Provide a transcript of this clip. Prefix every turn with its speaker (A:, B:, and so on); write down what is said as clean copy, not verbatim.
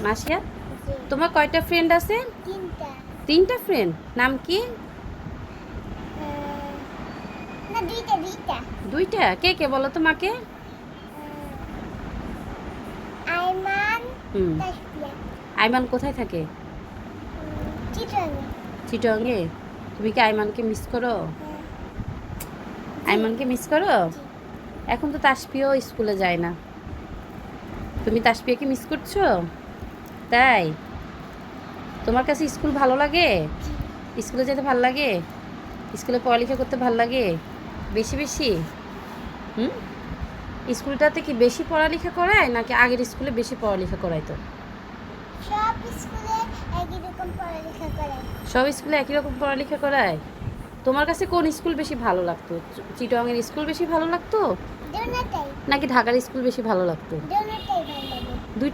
A: Masia,
B: জি।
A: তোমার কয়টা friend আছে?
B: 3টা।
A: 3টা ফ্রেন্ড, নাম কি?
B: না 2টা।
A: 2টা? কে কে বলো তোমাকে?
B: আইমান,
A: হুম।
B: তাসফিয়া।
A: আইমান কোথায় থাকে?
B: চিটাগাং।
A: চিটংয়ে। তুমি কি আইমানকে মিস করো?
B: জি।
A: আইমানকে মিস করো?
B: জি।
A: এখন তো তাসপিয়াও স্কুলে যায় না। তুমি তাসপিয়াকে মিস করছো? তাই? তোমার কাছে স্কুল ভালো লাগে?
B: জি।
A: স্কুলে যেতে ভালো লাগে? স্কুলে পড়ালেখা করতে ভালো লাগে? বেশি বেশি? হুম? স্কুলটাতে কি বেশি পড়ালেখা করায় নাকি আগের স্কুলে বেশি পড়ালেখা করাইতো?
B: সব স্কুলে একই রকম পড়ালেখা করায়।
A: সব স্কুলে একই রকম পড়ালেখা করায়? তোমার কাছে কোন স্কুল বেশি ভালো লাগতো? চিটংয়ের স্কুল বেশি ভালো লাগতো
B: দোনোটাই।
A: নাকি ঢাকার স্কুল বেশি ভালো লাগতো?
B: দোনোটাই ভালো লাগে।
A: দুইটাই